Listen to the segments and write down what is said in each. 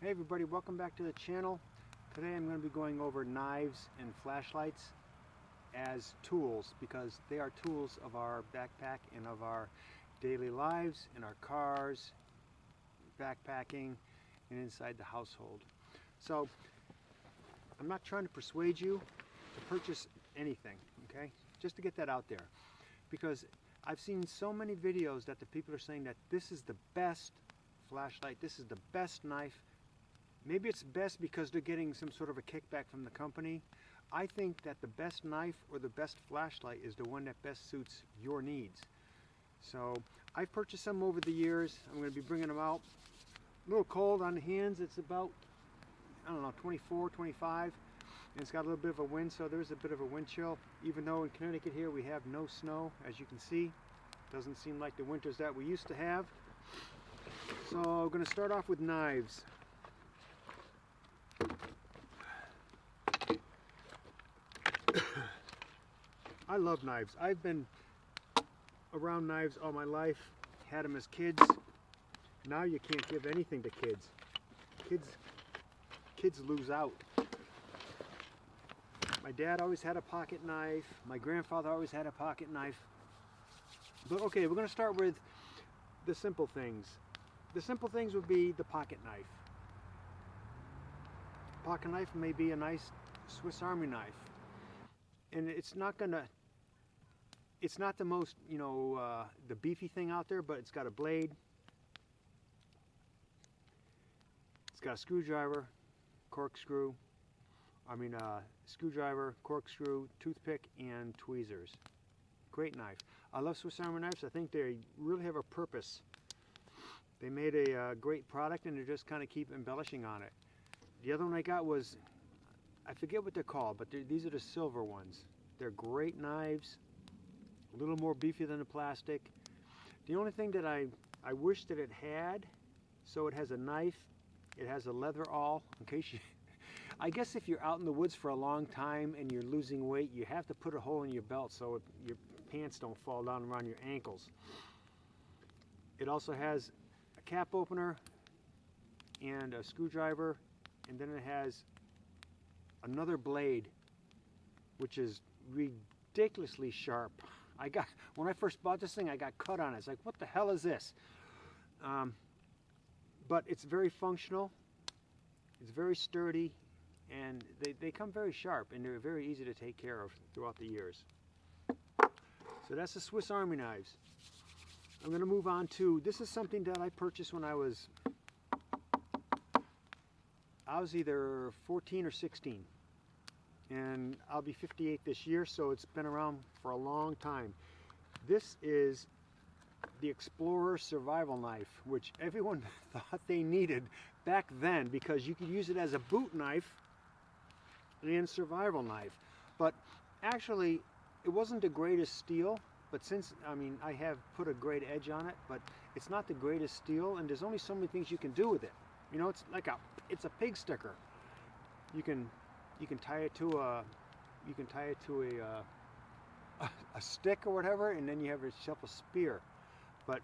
Hey everybody, welcome back to the channel. Today I'm going to be going over knives and flashlights as tools because they are tools of our backpack and of our daily lives, in our cars, backpacking, and inside the household. So I'm not trying to persuade you to purchase anything, okay? Just to get that out there, because I've seen so many videos that the people are saying that this is the best flashlight, this is the best knife. Maybe it's best because they're getting some sort of a kickback from the company. I think that the best knife or the best flashlight is the one that best suits your needs. So I've purchased some over the years. I'm going to be bringing them out. A little cold on the hands. It's about, I don't know, 24, 25. And it's got a little bit of a wind, so there's a bit of a wind chill. Even though in Connecticut here we have no snow, as you can see. Doesn't seem like the winters that we used to have. So I'm going to start off with knives. I love knives. I've been around knives all my life, had them as kids. Now you can't give anything to kids. Kids lose out. My dad always had a pocket knife. My grandfather always had a pocket knife. But okay, we're going to start with the simple things. The simple things would be the pocket knife. Pocket knife may be a nice Swiss Army knife. And it's not the most, the beefy thing out there, but it's got a blade. It's got a screwdriver, corkscrew, screwdriver, corkscrew, toothpick, and tweezers. Great knife. I love Swiss Army knives. I think they really have a purpose. They made a great product and they just kind of keep embellishing on it. The other one I got was, I forget what they're called, but these are the silver ones. They're great knives, a little more beefy than the plastic. The only thing that I wish that it had, so it has a knife, it has a leather awl, in case you, I guess if you're out in the woods for a long time and you're losing weight, you have to put a hole in your belt so your pants don't fall down around your ankles. It also has a cap opener and a screwdriver, and then it has another blade, which is ridiculously sharp. When I first bought this thing, I got cut on it. It's like, what the hell is this? But it's very functional. It's very sturdy, and they come very sharp, and they're very easy to take care of throughout the years. So that's the Swiss Army knives. I'm going to move on to, this is something that I purchased when I was either 14 or 16. And I'll be 58 this year, so it's been around for a long time. This is the Explorer Survival Knife, which everyone thought they needed back then because you could use it as a boot knife and survival knife. But actually, it wasn't the greatest steel, but since, I have put a great edge on it, but it's not the greatest steel, and there's only so many things you can do with it. You know, it's a pig sticker. You can tie it to a stick or whatever, and then you have yourself a spear. But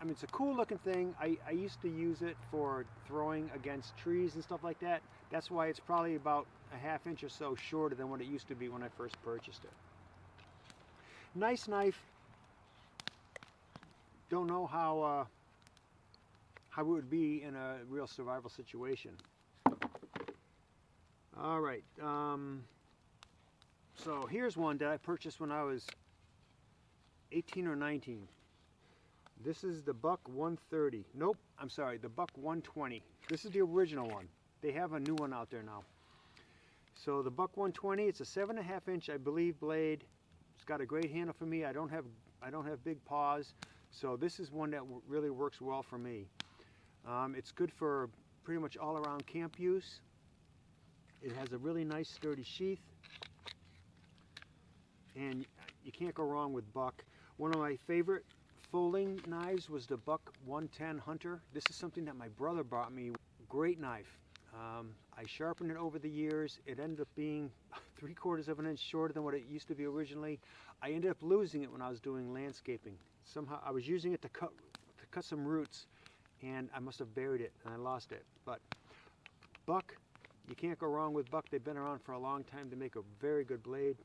it's a cool looking thing. I used to use it for throwing against trees and stuff like that. That's why it's probably about a ½ inch or so shorter than what it used to be when I first purchased it. Nice knife. Don't know how it would be in a real survival situation. All right, so here's one that I purchased when I was 18 or 19. This is the Buck 130. Nope, I'm sorry, the Buck 120. This is the original one. They have a new one out there now. So the Buck 120, it's a 7½ inch, I believe, blade. It's got a great handle for me. I don't have big paws, so this is one that really works well for me. It's good for pretty much all around camp use. It has a really nice sturdy sheath, and you can't go wrong with Buck. One of my favorite folding knives was the Buck 110 Hunter. This is something that my brother bought me. Great knife. I sharpened it over the years. It ended up being 3/4 of an inch shorter than what it used to be originally. I ended up losing it when I was doing landscaping. Somehow I was using it to cut some roots, and I must have buried it and I lost it. But Buck. You can't go wrong with Buck. They've been around for a long time. They make a very good blade,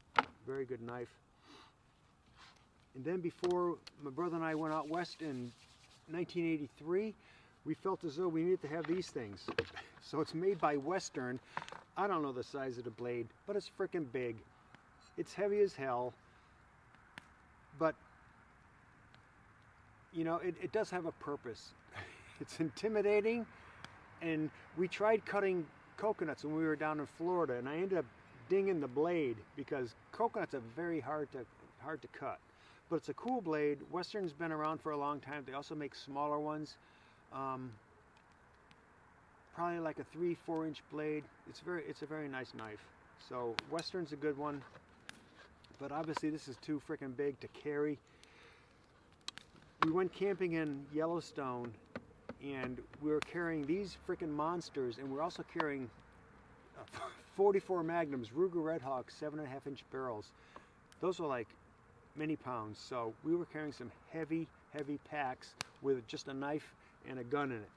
very good knife. And then before my brother and I went out west in 1983, we felt as though we needed to have these things. So it's made by Western. I don't know the size of the blade, but it's freaking big. It's heavy as hell. But, you know, it does have a purpose. It's intimidating. And we tried cutting coconuts when we were down in Florida, and I ended up dinging the blade because coconuts are very hard to cut. But it's a cool blade. Western's been around for a long time. They also make smaller ones, probably like a 3-4 inch blade. It's a very nice knife. So Western's a good one, but obviously this is too freaking big to carry. We went camping in Yellowstone, and we were carrying these freaking monsters, and we're also carrying 44 Magnums, Ruger Red Hawk 7.5 inch barrels. Those were like many pounds, so we were carrying some heavy packs with just a knife and a gun in it.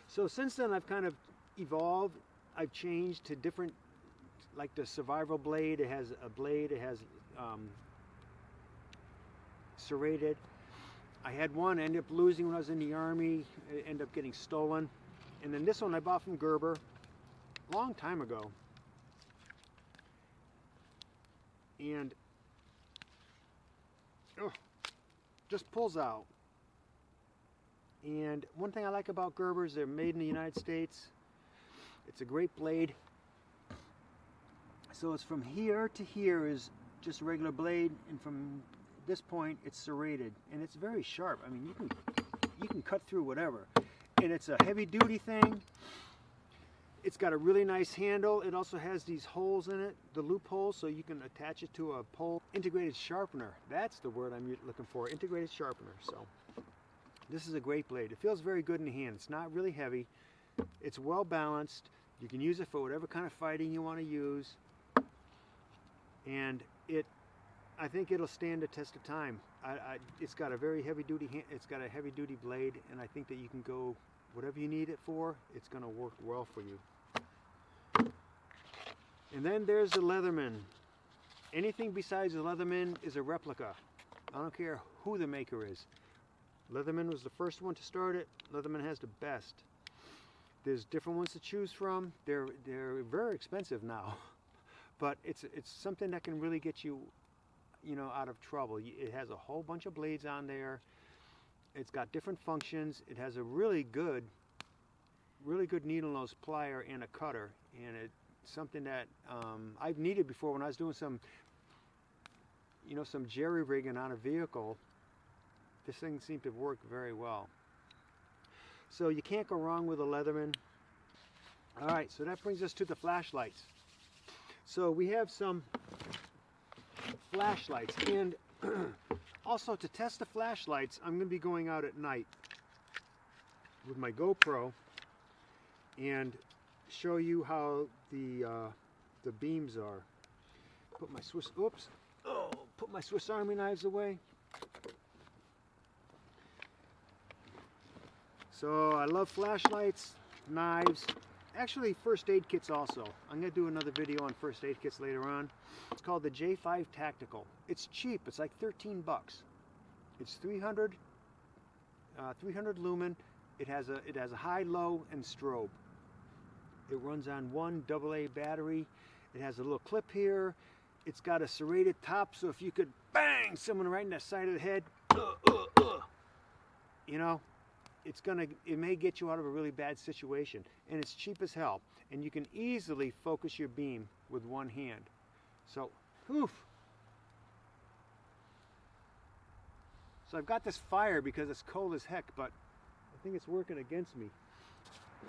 So since then I've kind of evolved. I've changed to different, like the survival blade. It has a blade, it has serrated. I had one, ended up losing when I was in the Army. It ended up getting stolen. And then this one I bought from Gerber a long time ago. And just pulls out. And one thing I like about Gerber is they're made in the United States. It's a great blade. So it's from here to here is just a regular blade, and from this point it's serrated, and it's very sharp. I mean, you can cut through whatever. And it's a heavy duty thing. It's got a really nice handle. It also has these holes in it, the loopholes, so you can attach it to a pole. Integrated sharpener, that's the word I'm looking for, integrated sharpener. So this is a great blade. It feels very good in the hand. It's not really heavy. It's well balanced. You can use it for whatever kind of fighting you want to use. And I think it'll stand the test of time. It's got a very heavy duty it's got a heavy duty blade, and I think that you can go whatever you need it for. It's going to work well for you. And then there's the Leatherman. Anything besides the Leatherman is a replica. I don't care who the maker is. Leatherman was the first one to start it. Leatherman has the best. There's different ones to choose from. They're very expensive now, but it's something that can really get you, you know, out of trouble. It has a whole bunch of blades on there. It's got different functions. It has a really good needle nose plier and a cutter, and it's something that I've needed before when I was doing some jerry rigging on a vehicle. This thing seemed to work very well. So you can't go wrong with a Leatherman. All right, so that brings us to the flashlights. So we have some flashlights, and also to test the flashlights, I'm going to be going out at night with my GoPro and show you how the beams are. Put my Swiss Army knives away. So I love flashlights, knives, actually first aid kits also. I'm going to do another video on first aid kits later on. It's called the J5 Tactical. It's cheap. It's like 13 bucks. It's 300 lumen. It has a high, low, and strobe. It runs on one AA battery. It has a little clip here. It's got a serrated top, so if you could bang someone right in the side of the head, you know, it may get you out of a really bad situation. And it's cheap as hell. And you can easily focus your beam with one hand. So, oof. So I've got this fire because it's cold as heck, but I think it's working against me.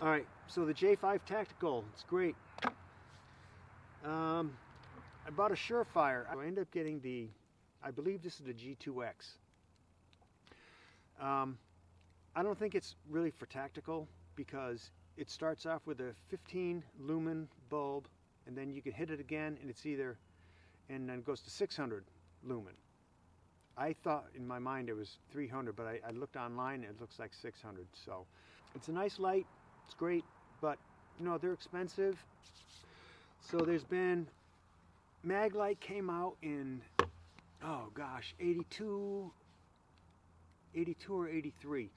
All right, so the J5 Tactical, it's great. I bought a Surefire. I ended up getting I believe this is the G2X. I don't think it's really for tactical because it starts off with a 15 lumen bulb, and then you can hit it again, and and then it goes to 600 lumen. I thought in my mind it was 300, but I looked online and it looks like 600. So it's a nice light. It's great. but you know, they're expensive. So there's been, Maglite came out in, oh gosh, 82 or 83.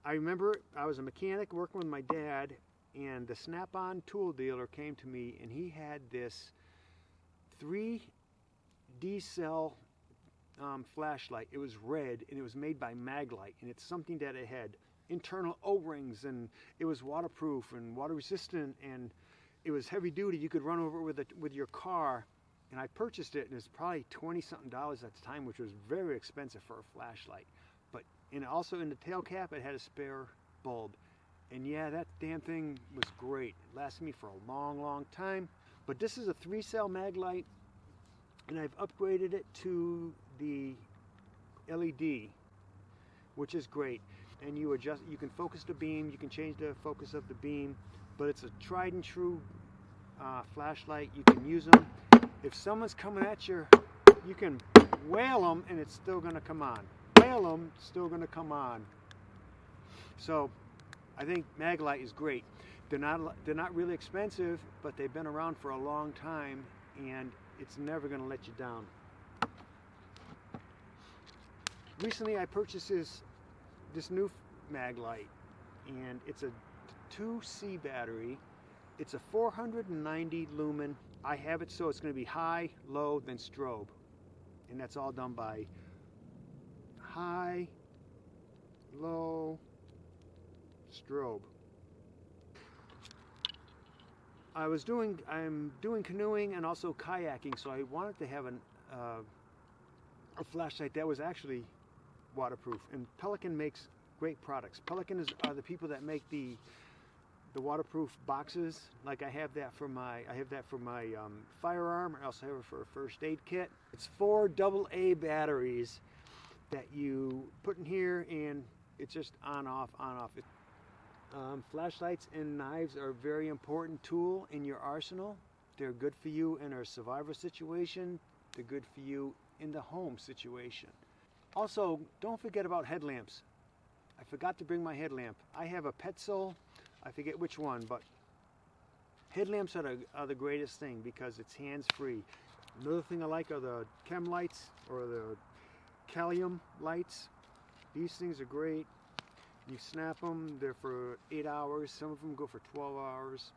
I remember I was a mechanic working with my dad, and the Snap-on tool dealer came to me, and he had this 3D cell flashlight. It was red, and it was made by Maglite, and it's something that it had internal O-rings, and it was waterproof and water resistant, and it was heavy duty. You could run over it with your car. And I purchased it, and it's probably $20-something at the time, which was very expensive for a flashlight. But also in the tail cap, it had a spare bulb. And yeah, that damn thing was great. It lasted me for a long, long time. But this is a 3-cell Maglite, and I've upgraded it to the LED, which is great. And you can focus the beam, you can change the focus of the beam, but it's a tried and true flashlight. You can use them. If someone's coming at you, you can whale them and it's still going to come on. Whale them, still going to come on. So I think Maglite is great. They're not really expensive, but they've been around for a long time, and it's never going to let you down. Recently I purchased this new Maglite, and it's a 2C battery. It's a 490 lumen. I have it so it's going to be high, low, then strobe. And that's all done by high, low, strobe. I'm doing canoeing and also kayaking, so I wanted to have a flashlight that was actually waterproof. And Pelican makes great products. Pelican are the people that make the waterproof boxes. Like I have that for my firearm. I also have it for a first aid kit. It's 4 AA batteries that you put in here, and it's just on off. Flashlights and knives are a very important tool in your arsenal. They're good for you in a survivor situation. They're good for you in the home situation. Also, don't forget about headlamps. I forgot to bring my headlamp. I have a Petzl, I forget which one, but headlamps are the greatest thing because it's hands-free. Another thing I like are the chem lights or the Kalium lights. These things are great. You snap them, they're for 8 hours. Some of them go for 12 hours.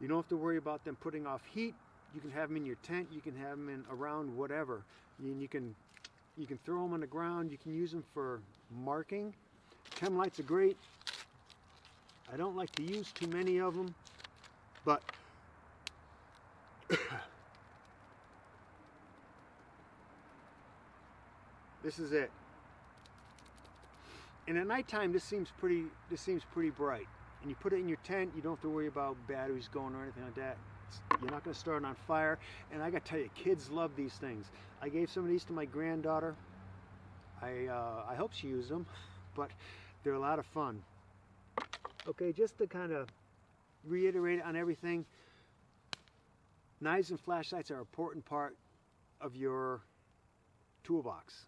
You don't have to worry about them putting off heat. You can have them in your tent, you can have them around whatever. And you can throw them on the ground, you can use them for marking. Chem lights are great. I don't like to use too many of them, but this is it. And at nighttime, this seems pretty bright. And you put it in your tent, you don't have to worry about batteries going or anything like that. You're not going to start it on fire. And I got to tell you, kids love these things. I gave some of these to my granddaughter. I hope she used them, but they're a lot of fun. Okay, just to kind of reiterate on everything, knives and flashlights are an important part of your toolbox.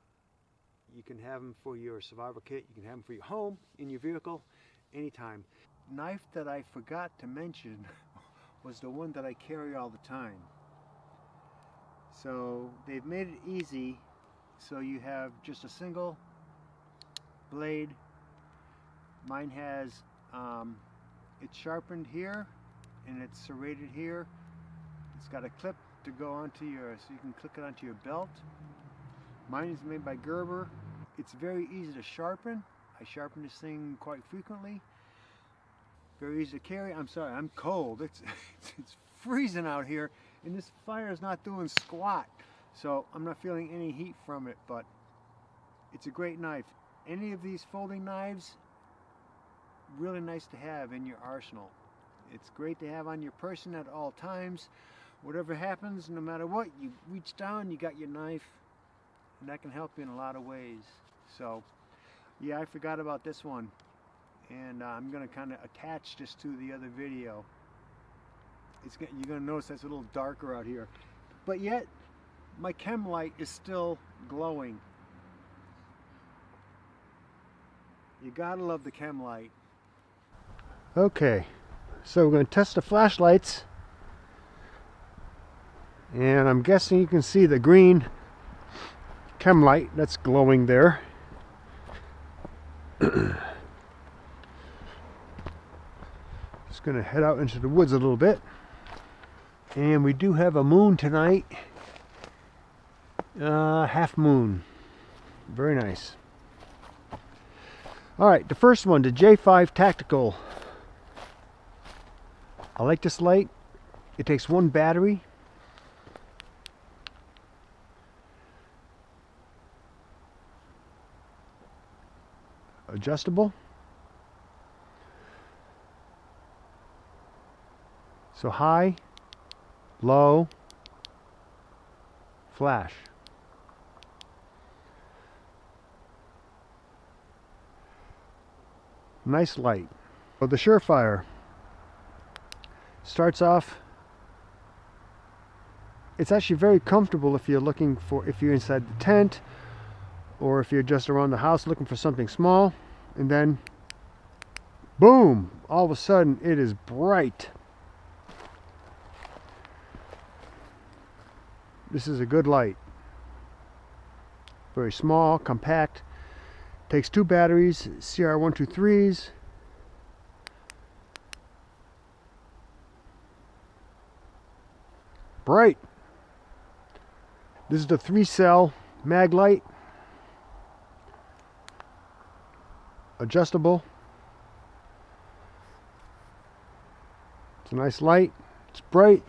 You can have them for your survival kit, you can have them for your home, in your vehicle, anytime. Knife that I forgot to mention was the one that I carry all the time. So they've made it easy, so you have just a single blade. Mine has, it's sharpened here and it's serrated here. It's got a clip to go onto so you can click it onto your belt. Mine is made by Gerber. It's very easy to sharpen. I sharpen this thing quite frequently. Very easy to carry. I'm sorry, I'm cold. It's freezing out here, and this fire is not doing squat. So I'm not feeling any heat from it, but it's a great knife. Any of these folding knives, really nice to have in your arsenal. It's great to have on your person at all times. Whatever happens, no matter what, you reach down, you got your knife, and that can help you in a lot of ways. So yeah, I forgot about this one, and I'm going to kind of attach this to the other video. You're going to notice that's a little darker out here, but yet my chem light is still glowing. You gotta love the chem light. Okay, So we're going to test the flashlights. And I'm guessing you can see the green chem light that's glowing there. Just going to head out into the woods a little bit. And we do have a moon tonight. Half moon. Very nice. Alright, the first one, the J5 Tactical. I like this light. It takes one battery. Adjustable. So high, low, flash. Nice light. So the Surefire starts off, it's actually very comfortable if you're looking for, if you're inside the tent or if you're just around the house looking for something small, and then boom, all of a sudden it is bright. This is a good light. Very small, compact. Takes 2 batteries, CR123s. Bright. This is the 3-cell mag light. Adjustable. It's a nice light. It's bright.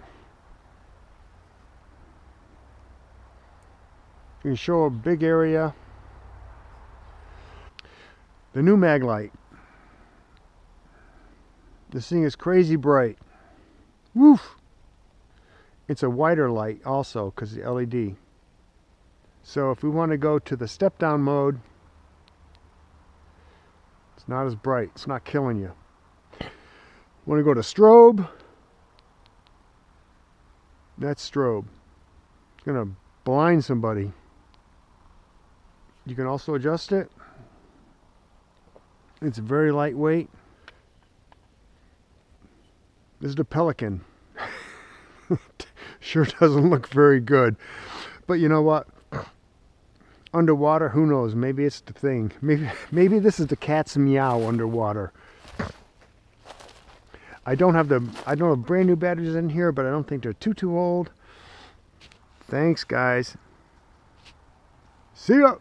You can show a big area. The new mag light. This thing is crazy bright. Woof! It's a wider light also because the LED. So if we want to go to the step down mode, it's not as bright. It's not killing you. Want to go to strobe? That's strobe. It's going to blind somebody. You can also adjust it. It's very lightweight. This is the Pelican. Sure doesn't look very good. But you know what? Underwater, who knows? Maybe it's the thing. Maybe this is the cat's meow underwater. I don't have brand new batteries in here, but I don't think they're too old. Thanks, guys. See ya.